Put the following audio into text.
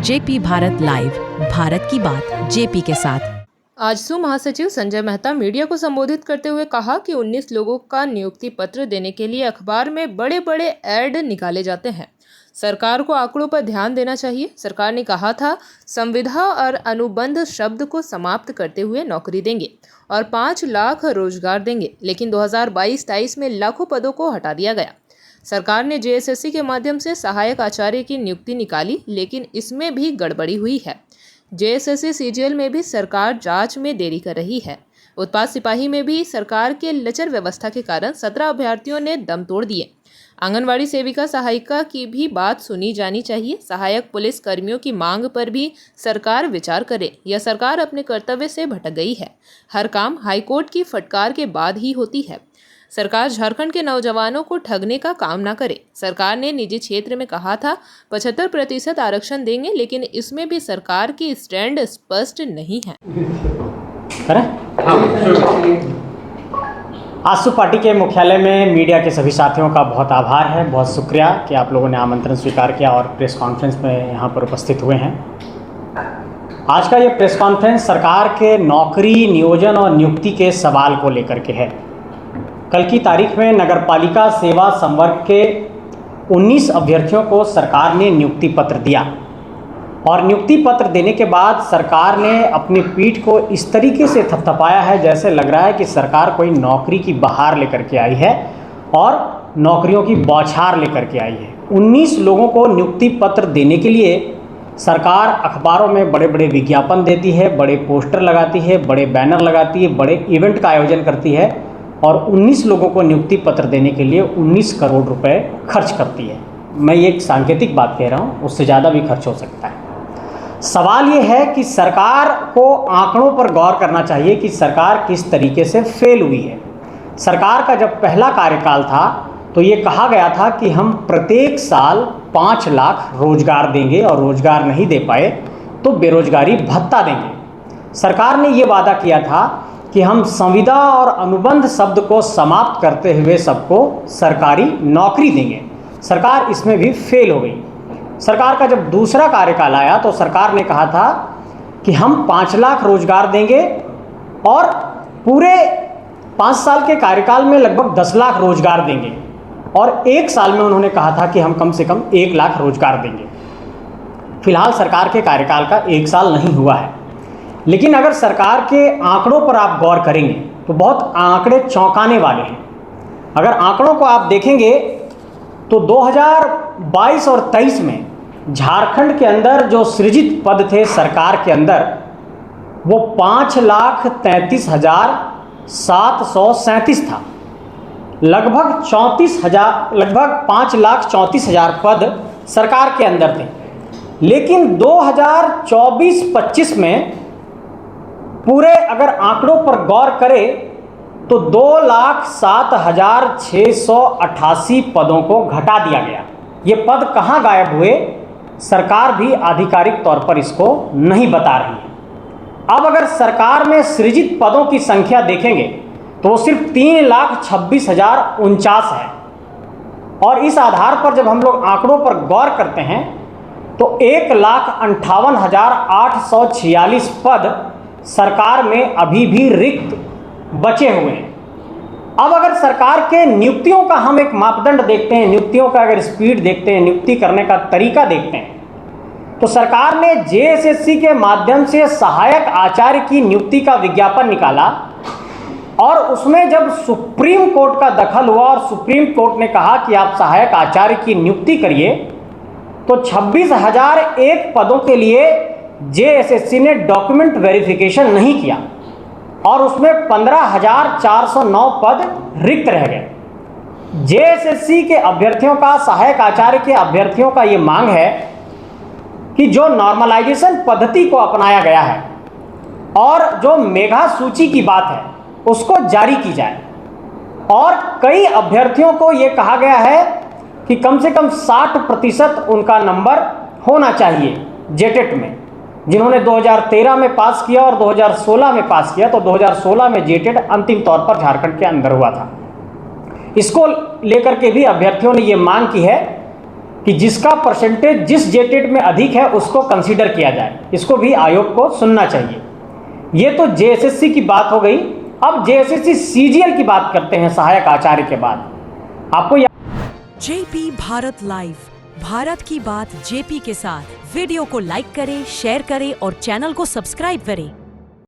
JP Bharat live, Bharat की बात JP के साथ। आजसू महासचिव संजय मेहता मीडिया को संबोधित करते हुए कहा कि 19 लोगों का नियुक्ति पत्र देने के लिए अखबार में बड़े बड़े ऐड निकाले जाते हैं। सरकार को आंकड़ों पर ध्यान देना चाहिए। सरकार ने कहा था संविदा और अनुबंध शब्द को समाप्त करते हुए नौकरी देंगे और 5 लाख रोजगार देंगे, लेकिन 2022-23 में लाखों पदों को हटा दिया गया। सरकार ने जेएसएससी के माध्यम से सहायक आचार्य की नियुक्ति निकाली, लेकिन इसमें भी गड़बड़ी हुई है। जेएसएससी सीजीएल में भी सरकार जांच में देरी कर रही है। उत्पाद सिपाही में भी सरकार के लचर व्यवस्था के कारण 17 अभ्यर्थियों ने दम तोड़ दिए। आंगनवाड़ी सेविका सहायिका की भी बात सुनी जानी चाहिए। सहायक पुलिस कर्मियों की मांग पर भी सरकार विचार करे। यह सरकार अपने कर्तव्य से भटक गई है। हर काम हाईकोर्ट की फटकार के बाद ही होती है। सरकार झारखंड के नौजवानों को ठगने का काम ना करे। सरकार ने निजी क्षेत्र में कहा था 75% आरक्षण देंगे, लेकिन इसमें भी सरकार की स्टैंड स्पष्ट नहीं है। आजसू पार्टी के मुख्यालय में मीडिया के सभी साथियों का बहुत आभार है, बहुत शुक्रिया कि आप लोगों ने आमंत्रण स्वीकार किया और प्रेस कॉन्फ्रेंस में यहाँ पर उपस्थित हुए हैं। आज का ये प्रेस कॉन्फ्रेंस सरकार के नौकरी, नियोजन और नियुक्ति के सवाल को लेकर के है। कल की तारीख में नगरपालिका सेवा संवर्ग के 19 अभ्यर्थियों को सरकार ने नियुक्ति पत्र दिया और नियुक्ति पत्र देने के बाद सरकार ने अपनी पीठ को इस तरीके से थपथपाया है जैसे लग रहा है कि सरकार कोई नौकरी की बहार लेकर के आई है और नौकरियों की बौछार लेकर के आई है। 19 लोगों को नियुक्ति पत्र देने के लिए सरकार अखबारों में बड़े बड़े विज्ञापन देती है, बड़े पोस्टर लगाती है, बड़े बैनर लगाती है, बड़े इवेंट का आयोजन करती है और 19 लोगों को नियुक्ति पत्र देने के लिए 19 करोड़ रुपए खर्च करती है। मैं ये एक सांकेतिक बात कह रहा हूँ, उससे ज़्यादा भी खर्च हो सकता है। सवाल ये है कि सरकार को आंकड़ों पर गौर करना चाहिए कि सरकार किस तरीके से फेल हुई है। सरकार का जब पहला कार्यकाल था तो ये कहा गया था कि हम प्रत्येक साल 5 लाख रोजगार देंगे और रोजगार नहीं दे पाए तो बेरोजगारी भत्ता देंगे। सरकार ने ये वादा किया था कि हम संविदा और अनुबंध शब्द को समाप्त करते हुए सबको सरकारी नौकरी देंगे। सरकार इसमें भी फेल हो गई। सरकार का जब दूसरा कार्यकाल आया तो सरकार ने कहा था कि हम 5 लाख रोजगार देंगे और पूरे 5 साल के कार्यकाल में लगभग 10 लाख रोजगार देंगे और 1 साल में उन्होंने कहा था कि हम कम से कम 1 लाख रोजगार देंगे। फिलहाल सरकार के कार्यकाल का 1 साल नहीं हुआ है, लेकिन अगर सरकार के आंकड़ों पर आप गौर करेंगे तो बहुत आंकड़े चौंकाने वाले हैं। अगर आंकड़ों को आप देखेंगे तो 2022 और 23 में झारखंड के अंदर जो सृजित पद थे सरकार के अंदर वो 5,33,737 था। लगभग 5,34,000 पद सरकार के अंदर थे, लेकिन 2024-25 में पूरे अगर आंकड़ों पर गौर करें तो 2,07,688 पदों को घटा दिया गया। ये पद कहाँ गायब हुए, सरकार भी आधिकारिक तौर पर इसको नहीं बता रही है। अब अगर सरकार में सृजित पदों की संख्या देखेंगे तो वो सिर्फ 3,26,049 है और इस आधार पर जब हम लोग आंकड़ों पर गौर करते हैं तो 1,58,846 पद सरकार में अभी भी रिक्त बचे हुए हैं। अब अगर सरकार के नियुक्तियों का हम एक मापदंड देखते हैं, नियुक्तियों का अगर स्पीड देखते हैं, नियुक्ति करने का तरीका देखते हैं, तो सरकार ने जेएसएससी के माध्यम से सहायक आचार्य की नियुक्ति का विज्ञापन निकाला और उसमें जब सुप्रीम कोर्ट का दखल हुआ और सुप्रीम कोर्ट ने कहा कि आप सहायक आचार्य की नियुक्ति करिए, तो 26,001 पदों के लिए जेएसएससी ने डॉक्यूमेंट वेरिफिकेशन नहीं किया और उसमें 15,409 पद रिक्त रह गए। जेएसएससी के अभ्यर्थियों का, सहायक आचार्य के अभ्यर्थियों का ये मांग है कि जो नॉर्मलाइजेशन पद्धति को अपनाया गया है और जो मेगा सूची की बात है उसको जारी की जाए और कई अभ्यर्थियों को ये कहा गया है कि कम से कम 60% उनका नंबर होना चाहिए जेटेट में। जिन्होंने 2013 में पास किया और 2016 में पास किया, तो 2016 में जेटेट अंतिम तौर पर झारखंड के अंदर हुआ था। इसको लेकर के भी अभ्यर्थियों ने ये मांग की है कि जिसका परसेंटेज जिस जेटेट में अधिक है उसको कंसीडर किया जाए। इसको भी आयोग को सुनना चाहिए। ये तो जेएसएससी की बात हो गई। अब जेएसएससी सीजीएल की बात करते हैं सहायक आचार्य के बाद। आपको जेपी भारत लाइव, भारत की बात जेपी के साथ। वीडियो को लाइक करें, शेयर करें और चैनल को सब्सक्राइब करें।